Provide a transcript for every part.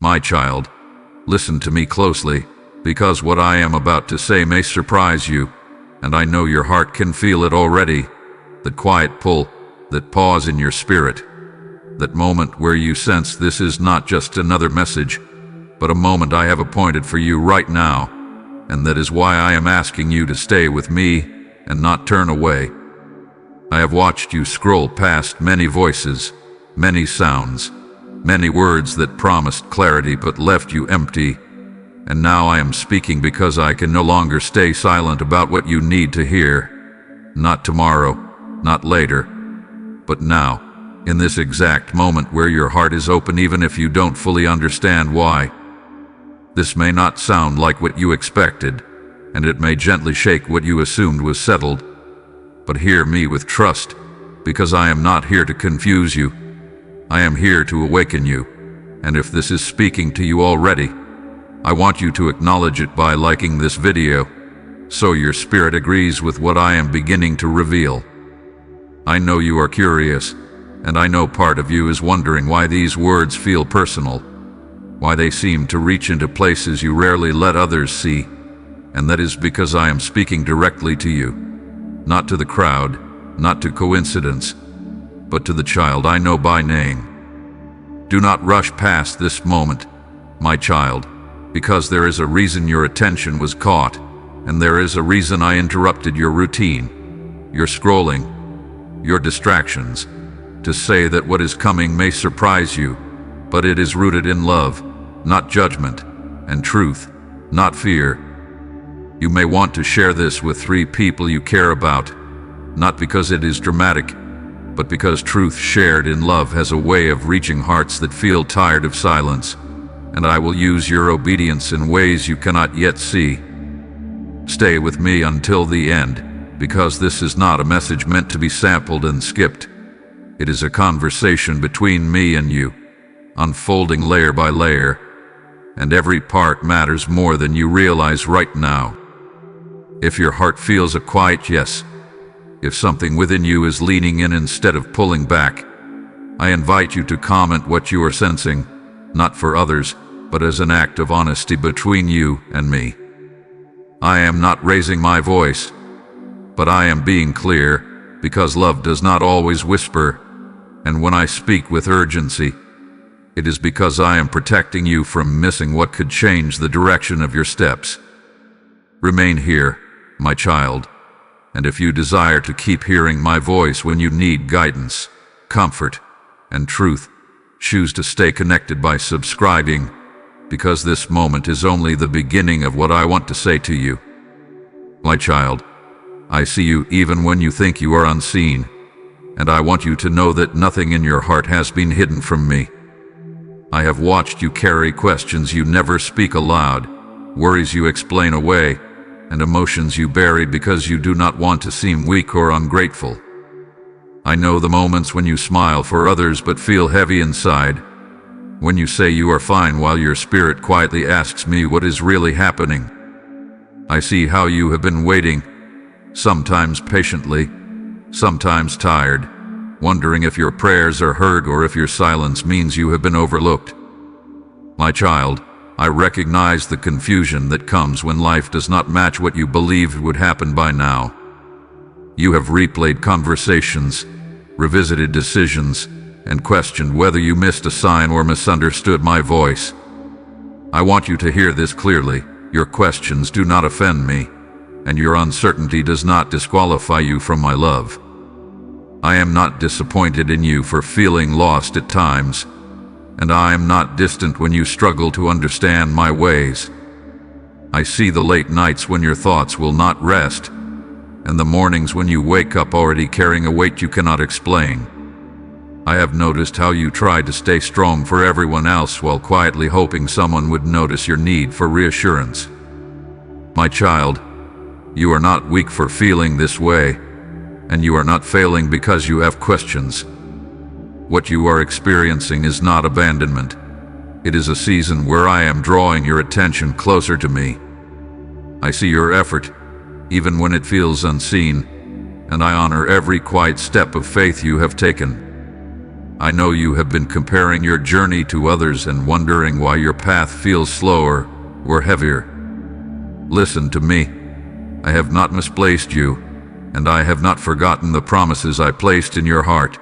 My child, listen to me closely, because what I am about to say may surprise you, and I know your heart can feel it already, that quiet pull, that pause in your spirit, that moment where you sense this is not just another message, but a moment I have appointed for you right now, and that is why I am asking you to stay with me and not turn away. I have watched you scroll past many voices, many sounds, many words that promised clarity but left you empty, and now I am speaking because I can no longer stay silent about what you need to hear. Not tomorrow, not later, but now, in this exact moment where your heart is open even if you don't fully understand why. This may not sound like what you expected, and it may gently shake what you assumed was settled, but hear me with trust, because I am not here to confuse you. I am here to awaken you, and if this is speaking to you already, I want you to acknowledge it by liking this video, so your spirit agrees with what I am beginning to reveal. I know you are curious, and I know part of you is wondering why these words feel personal, why they seem to reach into places you rarely let others see, and that is because I am speaking directly to you, not to the crowd, not to coincidence, but to the child I know by name. Do not rush past this moment, my child, because there is a reason your attention was caught, and there is a reason I interrupted your routine, your scrolling, your distractions, to say that what is coming may surprise you, but it is rooted in love, not judgment, and truth, not fear. You may want to share this with 3 people you care about, not because it is dramatic, but because truth shared in love has a way of reaching hearts that feel tired of silence, and I will use your obedience in ways you cannot yet see. Stay with me until the end, because this is not a message meant to be sampled and skipped. It is a conversation between me and you, unfolding layer by layer, and every part matters more than you realize right now. If your heart feels a quiet yes, if something within you is leaning in instead of pulling back, I invite you to comment what you are sensing, not for others, but as an act of honesty between you and me. I am not raising my voice, but I am being clear, because love does not always whisper, and when I speak with urgency, it is because I am protecting you from missing what could change the direction of your steps. Remain here, my child, and if you desire to keep hearing my voice when you need guidance, comfort, and truth, choose to stay connected by subscribing, because this moment is only the beginning of what I want to say to you. My child, I see you even when you think you are unseen, and I want you to know that nothing in your heart has been hidden from me. I have watched you carry questions you never speak aloud, worries you explain away, and emotions you bury because you do not want to seem weak or ungrateful. I know the moments when you smile for others but feel heavy inside, when you say you are fine while your spirit quietly asks me what is really happening. I see how you have been waiting, sometimes patiently, sometimes tired, wondering if your prayers are heard or if your silence means you have been overlooked. My child, I recognize the confusion that comes when life does not match what you believed would happen by now. You have replayed conversations, revisited decisions, and questioned whether you missed a sign or misunderstood my voice. I want you to hear this clearly. Your questions do not offend me, and your uncertainty does not disqualify you from my love. I am not disappointed in you for feeling lost at times, and I am not distant when you struggle to understand my ways. I see the late nights when your thoughts will not rest, and the mornings when you wake up already carrying a weight you cannot explain. I have noticed how you try to stay strong for everyone else while quietly hoping someone would notice your need for reassurance. My child, you are not weak for feeling this way, and you are not failing because you have questions. What you are experiencing is not abandonment. It is a season where I am drawing your attention closer to me. I see your effort, even when it feels unseen, and I honor every quiet step of faith you have taken. I know you have been comparing your journey to others and wondering why your path feels slower or heavier. Listen to me. I have not misplaced you, and I have not forgotten the promises I placed in your heart.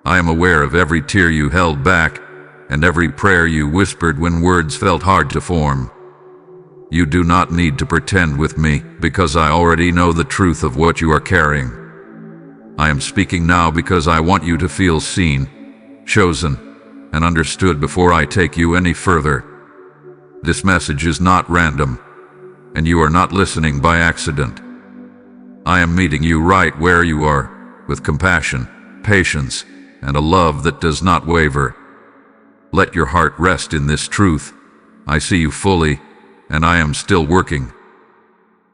I am aware of every tear you held back and every prayer you whispered when words felt hard to form. You do not need to pretend with me, because I already know the truth of what you are carrying. I am speaking now because I want you to feel seen, chosen, and understood before I take you any further. This message is not random, and you are not listening by accident. I am meeting you right where you are, with compassion, patience, and a love that does not waver. Let your heart rest in this truth. I see you fully, and I am still working.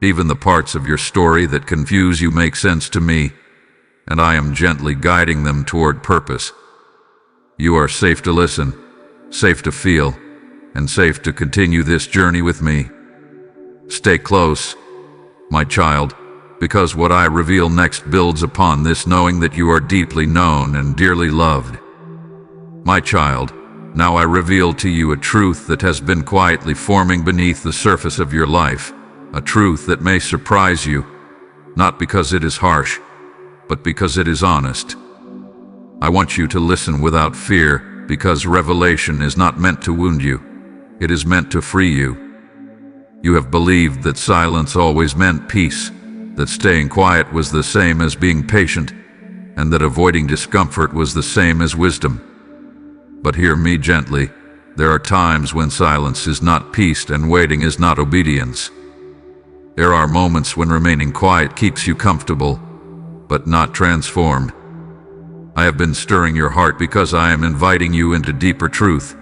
Even the parts of your story that confuse you make sense to me, and I am gently guiding them toward purpose. You are safe to listen, safe to feel, and safe to continue this journey with me. Stay close, my child, because what I reveal next builds upon this, knowing that you are deeply known and dearly loved. My child, now I reveal to you a truth that has been quietly forming beneath the surface of your life, a truth that may surprise you, not because it is harsh, but because it is honest. I want you to listen without fear, because revelation is not meant to wound you. It is meant to free you. You have believed that silence always meant peace, that staying quiet was the same as being patient, and that avoiding discomfort was the same as wisdom. But hear me gently. There are times when silence is not peace and waiting is not obedience. There are moments when remaining quiet keeps you comfortable, but not transformed. I have been stirring your heart because I am inviting you into deeper truth,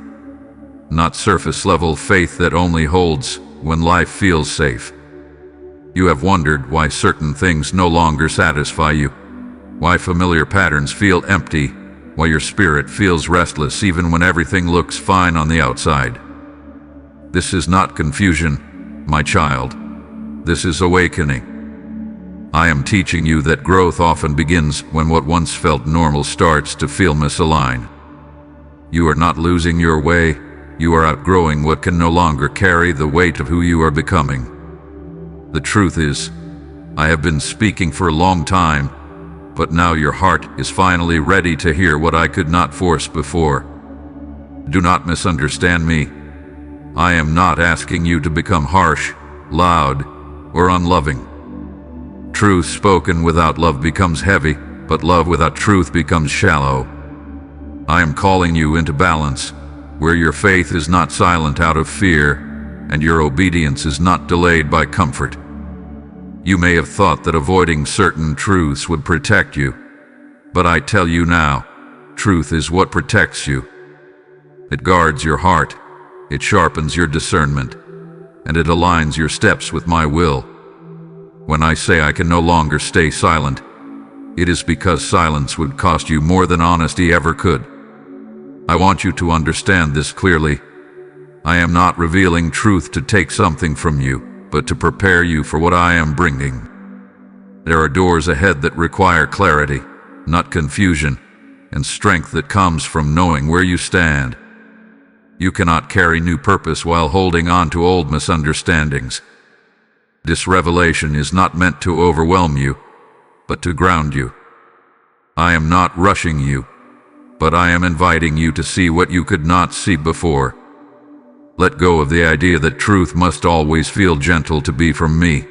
not surface-level faith that only holds when life feels safe. You have wondered why certain things no longer satisfy you, why familiar patterns feel empty, why your spirit feels restless even when everything looks fine on the outside. This is not confusion, my child. This is awakening. I am teaching you that growth often begins when what once felt normal starts to feel misaligned. You are not losing your way. You are outgrowing what can no longer carry the weight of who you are becoming. The truth is, I have been speaking for a long time, but now your heart is finally ready to hear what I could not force before. Do not misunderstand me. I am not asking you to become harsh, loud, or unloving. Truth spoken without love becomes heavy, but love without truth becomes shallow. I am calling you into balance, where your faith is not silent out of fear, and your obedience is not delayed by comfort. You may have thought that avoiding certain truths would protect you, but I tell you now, truth is what protects you. It guards your heart, it sharpens your discernment, and it aligns your steps with my will. When I say I can no longer stay silent, it is because silence would cost you more than honesty ever could. I want you to understand this clearly. I am not revealing truth to take something from you, but to prepare you for what I am bringing. There are doors ahead that require clarity, not confusion, and strength that comes from knowing where you stand. You cannot carry new purpose while holding on to old misunderstandings. This revelation is not meant to overwhelm you, but to ground you. I am not rushing you, but I am inviting you to see what you could not see before. Let go of the idea that truth must always feel gentle to be from me.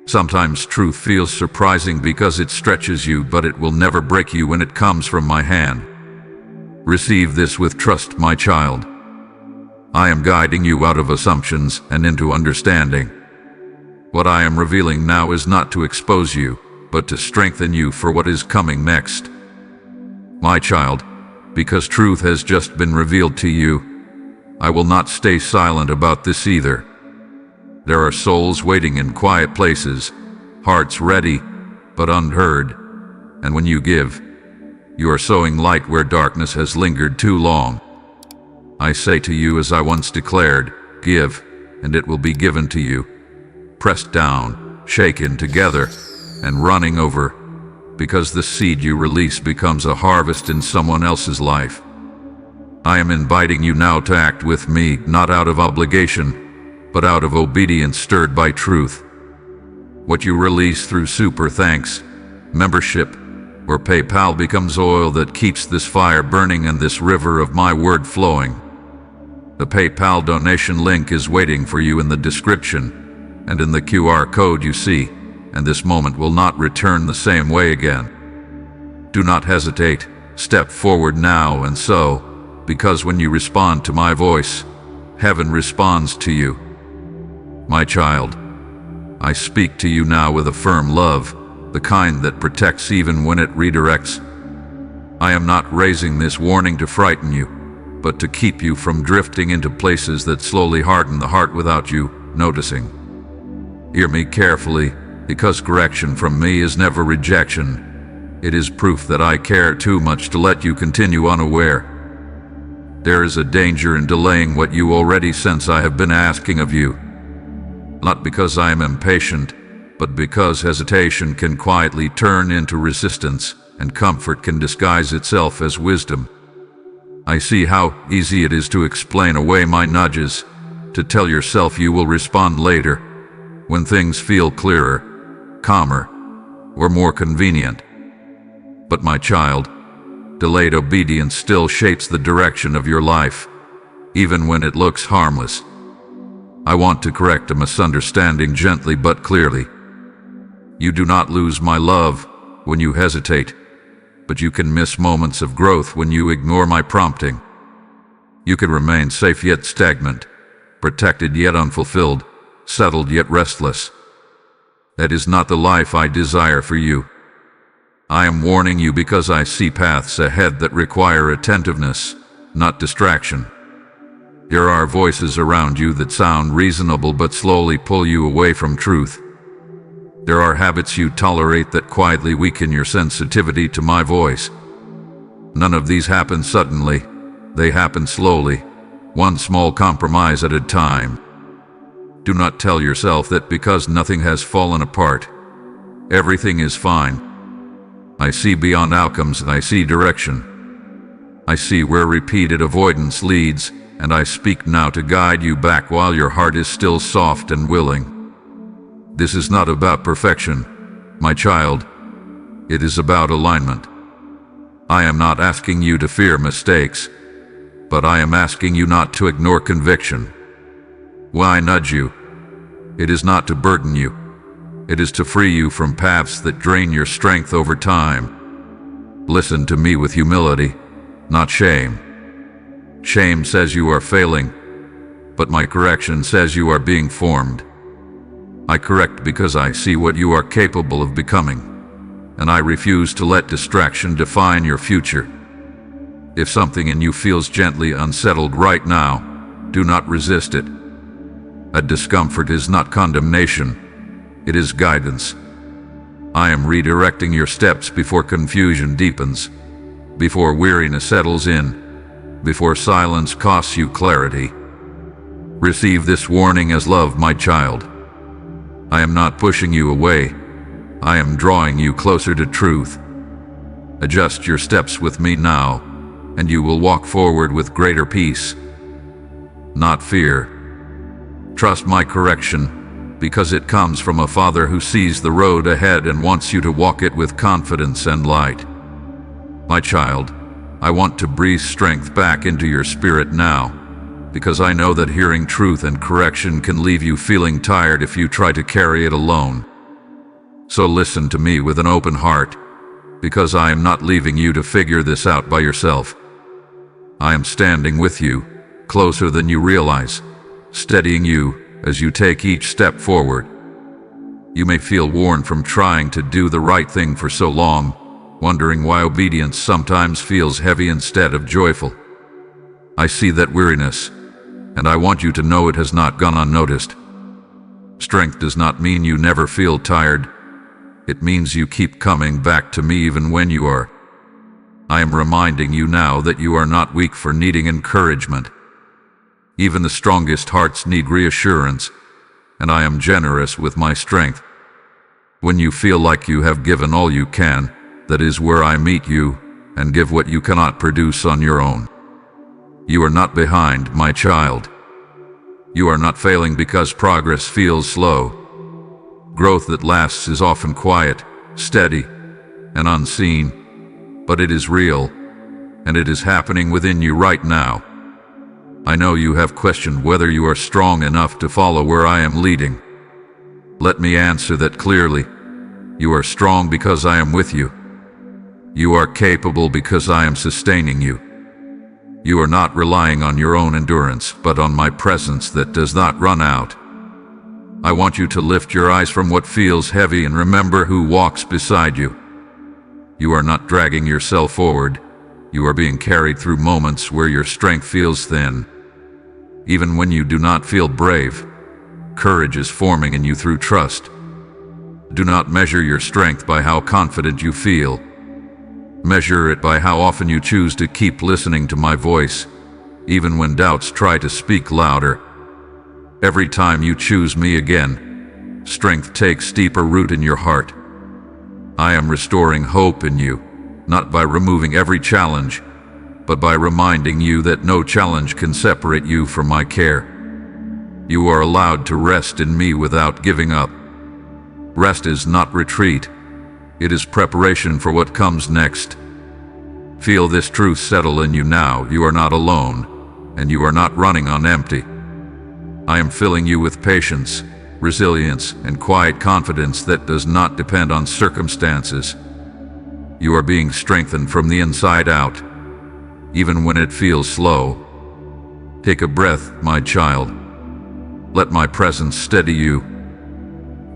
Sometimes truth feels surprising because it stretches you, but it will never break you when it comes from my hand. Receive this with trust, my child. I am guiding you out of assumptions and into understanding. What I am revealing now is not to expose you, but to strengthen you for what is coming next. My child, because truth has just been revealed to you, I will not stay silent about this either. There are souls waiting in quiet places, hearts ready, but unheard. And when you give, you are sowing light where darkness has lingered too long. I say to you as I once declared, give, and it will be given to you. Pressed down, shaken together, and running over, because the seed you release becomes a harvest in someone else's life. I am inviting you now to act with me, not out of obligation, but out of obedience stirred by truth. What you release through super thanks, membership, or PayPal becomes oil that keeps this fire burning and this river of my word flowing. The PayPal donation link is waiting for you in the description and in the QR code you see, and this moment will not return the same way again. Do not hesitate, step forward now and sow, because when you respond to my voice, heaven responds to you. My child, I speak to you now with a firm love, the kind that protects even when it redirects. I am not raising this warning to frighten you, but to keep you from drifting into places that slowly harden the heart without you noticing. Hear me carefully, because correction from me is never rejection. It is proof that I care too much to let you continue unaware. There is a danger in delaying what you already sense I have been asking of you. Not because I am impatient, but because hesitation can quietly turn into resistance, and comfort can disguise itself as wisdom. I see how easy it is to explain away my nudges, to tell yourself you will respond later, when things feel clearer, calmer, or more convenient. But my child, delayed obedience still shapes the direction of your life, even when it looks harmless. I want to correct a misunderstanding gently but clearly. You do not lose my love when you hesitate, but you can miss moments of growth when you ignore my prompting. You can remain safe yet stagnant, protected yet unfulfilled, settled yet restless. That is not the life I desire for you. I am warning you because I see paths ahead that require attentiveness, not distraction. There are voices around you that sound reasonable but slowly pull you away from truth. There are habits you tolerate that quietly weaken your sensitivity to my voice. None of these happen suddenly. They happen slowly, one small compromise at a time. Do not tell yourself that because nothing has fallen apart, everything is fine. I see beyond outcomes and I see direction. I see where repeated avoidance leads, and I speak now to guide you back while your heart is still soft and willing. This is not about perfection, my child. It is about alignment. I am not asking you to fear mistakes, but I am asking you not to ignore conviction. Why nudge you? It is not to burden you. It is to free you from paths that drain your strength over time. Listen to me with humility, not shame. Shame says you are failing, but my correction says you are being formed. I correct because I see what you are capable of becoming, and I refuse to let distraction define your future. If something in you feels gently unsettled right now, do not resist it. A discomfort is not condemnation, it is guidance. I am redirecting your steps before confusion deepens, before weariness settles in, before silence costs you clarity. Receive this warning as love, my child. I am not pushing you away. I am drawing you closer to truth. Adjust your steps with me now, and you will walk forward with greater peace, not fear. Trust my correction, because it comes from a Father who sees the road ahead and wants you to walk it with confidence and light. My child, I want to breathe strength back into your spirit now, because I know that hearing truth and correction can leave you feeling tired if you try to carry it alone. So listen to me with an open heart, because I am not leaving you to figure this out by yourself. I am standing with you, closer than you realize, steadying you as you take each step forward. You may feel worn from trying to do the right thing for so long, wondering why obedience sometimes feels heavy instead of joyful. I see that weariness, and I want you to know it has not gone unnoticed. Strength does not mean you never feel tired. It means you keep coming back to me even when you are. I am reminding you now that you are not weak for needing encouragement. Even the strongest hearts need reassurance, and I am generous with my strength. When you feel like you have given all you can, that is where I meet you and give what you cannot produce on your own. You are not behind, my child. You are not failing because progress feels slow. Growth that lasts is often quiet, steady, and unseen, but it is real, and it is happening within you right now. I know you have questioned whether you are strong enough to follow where I am leading. Let me answer that clearly. You are strong because I am with you. You are capable because I am sustaining you. You are not relying on your own endurance, but on my presence that does not run out. I want you to lift your eyes from what feels heavy and remember who walks beside you. You are not dragging yourself forward. You are being carried through moments where your strength feels thin. Even when you do not feel brave, courage is forming in you through trust. Do not measure your strength by how confident you feel. Measure it by how often you choose to keep listening to my voice, even when doubts try to speak louder. Every time you choose me again, strength takes deeper root in your heart. I am restoring hope in you, not by removing every challenge, but by reminding you that no challenge can separate you from my care. You are allowed to rest in me without giving up. Rest is not retreat. It is preparation for what comes next. Feel this truth settle in you now. You are not alone, and you are not running on empty. I am filling you with patience, resilience, and quiet confidence that does not depend on circumstances. You are being strengthened from the inside out, even when it feels slow. Take a breath, my child. Let my presence steady you.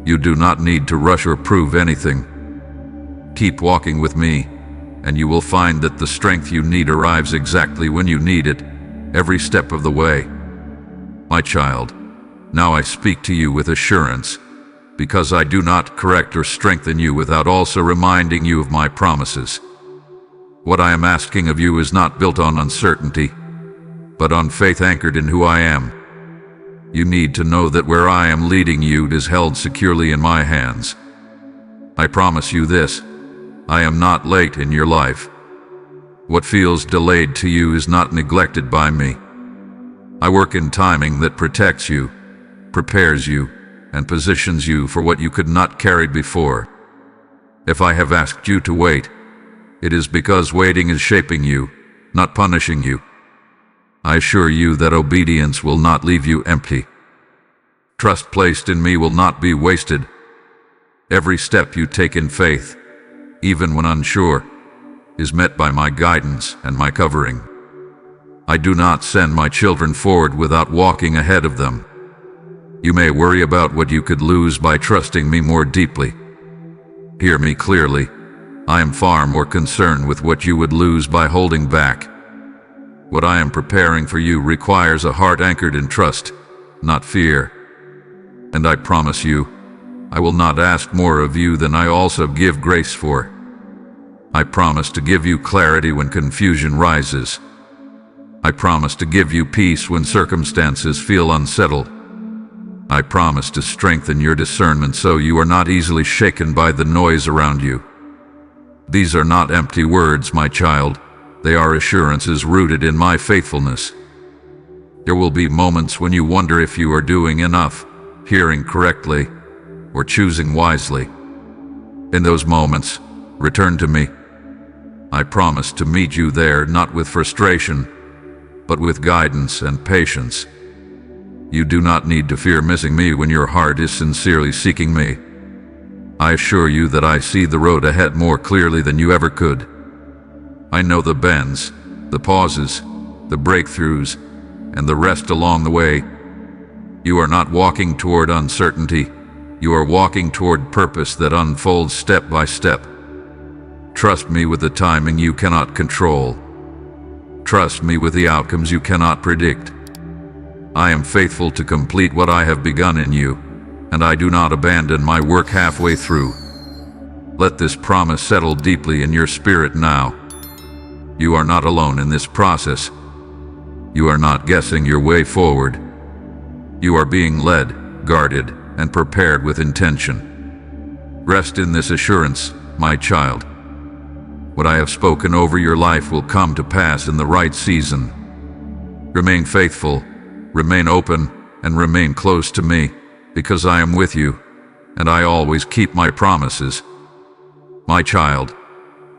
You do not need to rush or prove anything. Keep walking with me, and you will find that the strength you need arrives exactly when you need it, every step of the way. My child, now I speak to you with assurance, because I do not correct or strengthen you without also reminding you of my promises. What I am asking of you is not built on uncertainty, but on faith anchored in who I am. You need to know that where I am leading you is held securely in my hands. I promise you this. I am not late in your life. What feels delayed to you is not neglected by me. I work in timing that protects you, prepares you, and positions you for what you could not carry before. If I have asked you to wait, it is because waiting is shaping you, not punishing you. I assure you that obedience will not leave you empty. Trust placed in me will not be wasted. Every step you take in faith, even when unsure, is met by my guidance and my covering. I do not send my children forward without walking ahead of them. You may worry about what you could lose by trusting me more deeply. Hear me clearly. I am far more concerned with what you would lose by holding back. What I am preparing for you requires a heart anchored in trust, not fear. And I promise you, I will not ask more of you than I also give grace for. I promise to give you clarity when confusion rises. I promise to give you peace when circumstances feel unsettled. I promise to strengthen your discernment so you are not easily shaken by the noise around you. These are not empty words, my child. They are assurances rooted in my faithfulness. There will be moments when you wonder if you are doing enough, hearing correctly, or choosing wisely. In those moments, return to me. I promise to meet you there not with frustration, but with guidance and patience. You do not need to fear missing me when your heart is sincerely seeking me. I assure you that I see the road ahead more clearly than you ever could. I know the bends, the pauses, the breakthroughs, and the rest along the way. You are not walking toward uncertainty. You are walking toward purpose that unfolds step by step. Trust me with the timing you cannot control. Trust me with the outcomes you cannot predict. I am faithful to complete what I have begun in you, and I do not abandon my work halfway through. Let this promise settle deeply in your spirit now. You are not alone in this process. You are not guessing your way forward. You are being led, guarded, and prepared with intention. Rest in this assurance, my child. What I have spoken over your life will come to pass in the right season. Remain faithful, remain open, and remain close to me, because I am with you, and I always keep my promises. My child,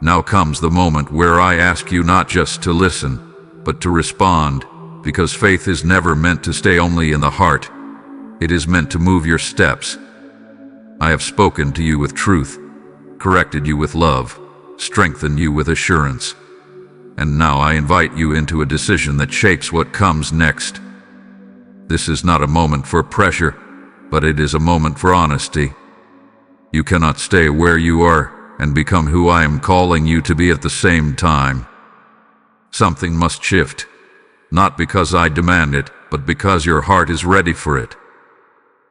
now comes the moment where I ask you not just to listen, but to respond, because faith is never meant to stay only in the heart. It is meant to move your steps. I have spoken to you with truth, corrected you with love, strengthened you with assurance. And now I invite you into a decision that shapes what comes next. This is not a moment for pressure, but it is a moment for honesty. You cannot stay where you are and become who I am calling you to be at the same time. Something must shift, not because I demand it, but because your heart is ready for it.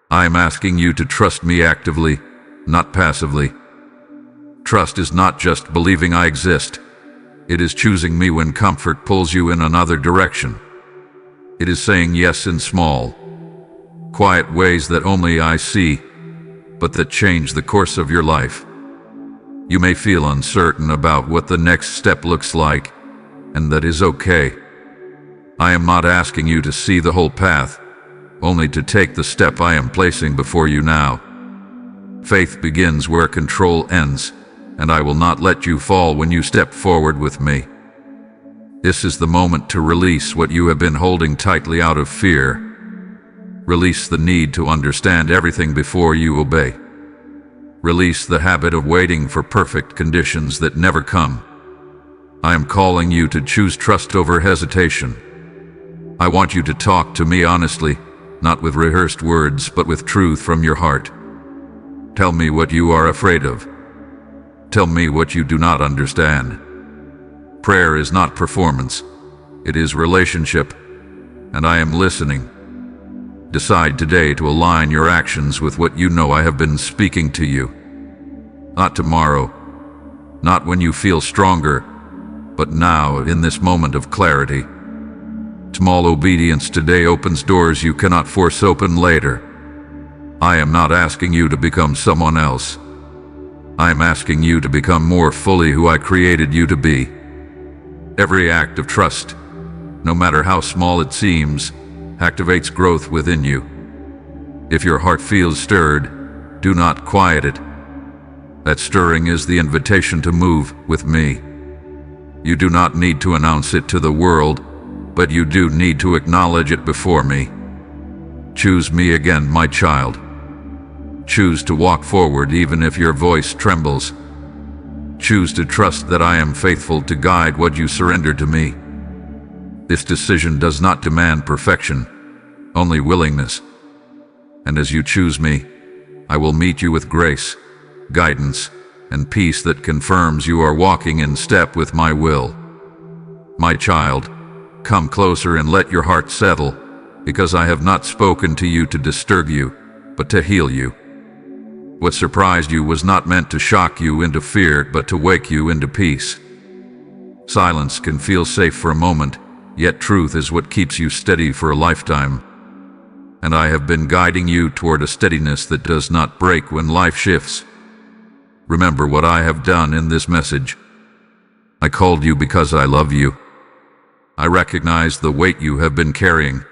I am asking you to trust me actively, not passively. Trust is not just believing I exist. It is choosing me when comfort pulls you in another direction. It is saying yes in small, quiet ways that only I see, but that change the course of your life. You may feel uncertain about what the next step looks like, and that is okay. I am not asking you to see the whole path, only to take the step I am placing before you now. Faith begins where control ends, and I will not let you fall when you step forward with me. This is the moment to release what you have been holding tightly out of fear. Release the need to understand everything before you obey. Release the habit of waiting for perfect conditions that never come. I am calling you to choose trust over hesitation. I want you to talk to me honestly, not with rehearsed words, but with truth from your heart. Tell me what you are afraid of. Tell me what you do not understand. Prayer is not performance. It is relationship, and I am listening. Decide today to align your actions with what you know I have been speaking to you. Not tomorrow, not when you feel stronger, but now in this moment of clarity. Small obedience today opens doors you cannot force open later. I am not asking you to become someone else. I am asking you to become more fully who I created you to be. Every act of trust, no matter how small it seems, activates growth within you. If your heart feels stirred, do not quiet it. That stirring is the invitation to move with me. You do not need to announce it to the world, but you do need to acknowledge it before me. Choose me again, my child. Choose to walk forward even if your voice trembles. Choose to trust that I am faithful to guide what you surrender to me. This decision does not demand perfection, only willingness. And as you choose me, I will meet you with grace, guidance, and peace that confirms you are walking in step with my will. My child, come closer and let your heart settle, because I have not spoken to you to disturb you, but to heal you. What surprised you was not meant to shock you into fear, but to wake you into peace. Silence can feel safe for a moment, yet truth is what keeps you steady for a lifetime. And I have been guiding you toward a steadiness that does not break when life shifts. Remember what I have done in this message. I called you because I love you. I recognize the weight you have been carrying,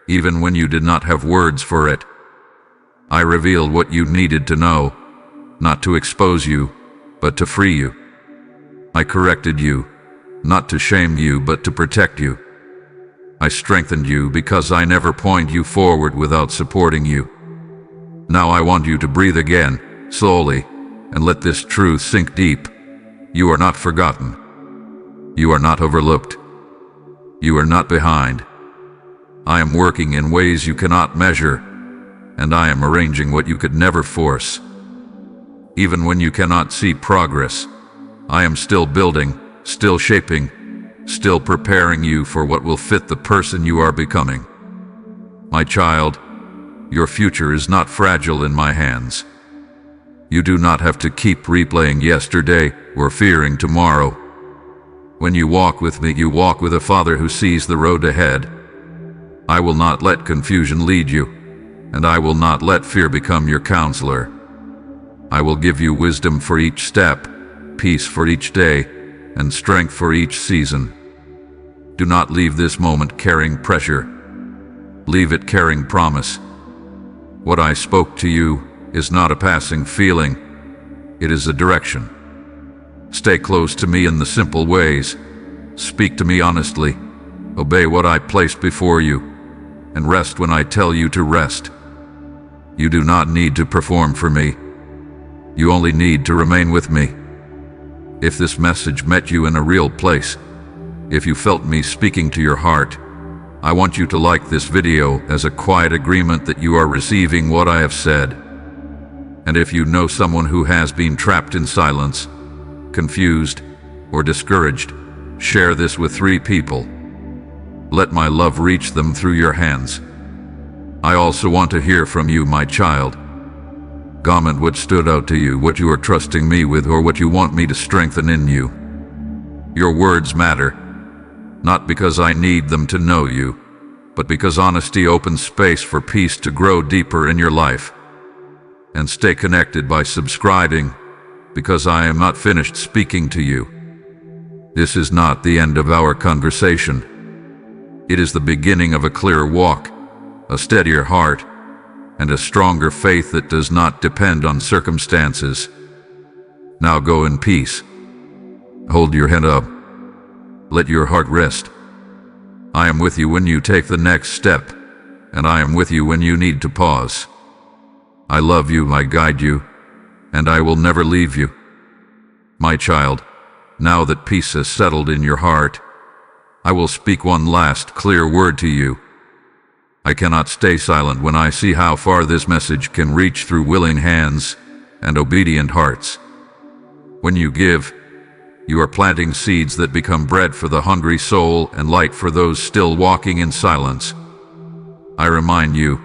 even when you did not have words for it. I revealed what you needed to know, not to expose you, but to free you. I corrected you, not to shame you, but to protect you. I strengthened you because I never point you forward without supporting you. Now I want you to breathe again, slowly, and let this truth sink deep. You are not forgotten. You are not overlooked. You are not behind. I am working in ways you cannot measure, and I am arranging what you could never force. Even when you cannot see progress, I am still building, still shaping, still preparing you for what will fit the person you are becoming. My child, your future is not fragile in my hands. You do not have to keep replaying yesterday or fearing tomorrow. When you walk with me, you walk with a father who sees the road ahead. I will not let confusion lead you, and I will not let fear become your counselor. I will give you wisdom for each step, peace for each day, and strength for each season. Do not leave this moment carrying pressure. Leave it carrying promise. What I spoke to you is not a passing feeling. It is a direction. Stay close to me in the simple ways. Speak to me honestly. Obey what I placed before you, and rest when I tell you to rest. You do not need to perform for me. You only need to remain with me. If this message met you in a real place, if you felt me speaking to your heart, I want you to like this video as a quiet agreement that you are receiving what I have said. And if you know someone who has been trapped in silence, confused, or discouraged, share this with 3 people. Let my love reach them through your hands. I also want to hear from you, my child. Comment what stood out to you, what you are trusting me with, or what you want me to strengthen in you. Your words matter, not because I need them to know you, but because honesty opens space for peace to grow deeper in your life. And stay connected by subscribing, because I am not finished speaking to you. This is not the end of our conversation. It is the beginning of a clearer walk, a steadier heart, and a stronger faith that does not depend on circumstances. Now go in peace. Hold your head up. Let your heart rest. I am with you when you take the next step, and I am with you when you need to pause. I love you, I guide you, and I will never leave you. My child, now that peace has settled in your heart, I will speak one last clear word to you. I cannot stay silent when I see how far this message can reach through willing hands and obedient hearts. When you give, you are planting seeds that become bread for the hungry soul and light for those still walking in silence. I remind you,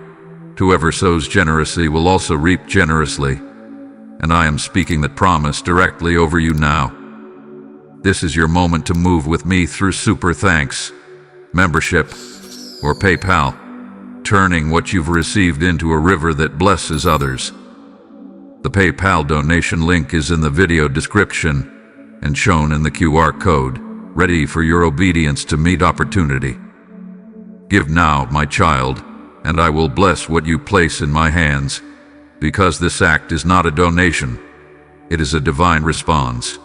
whoever sows generously will also reap generously, and I am speaking that promise directly over you now. This is your moment to move with me through Super Thanks, membership, or PayPal, turning what you've received into a river that blesses others. The PayPal donation link is in the video description and shown in the QR code, ready for your obedience to meet opportunity. Give now, my child, and I will bless what you place in my hands, because this act is not a donation, it is a divine response.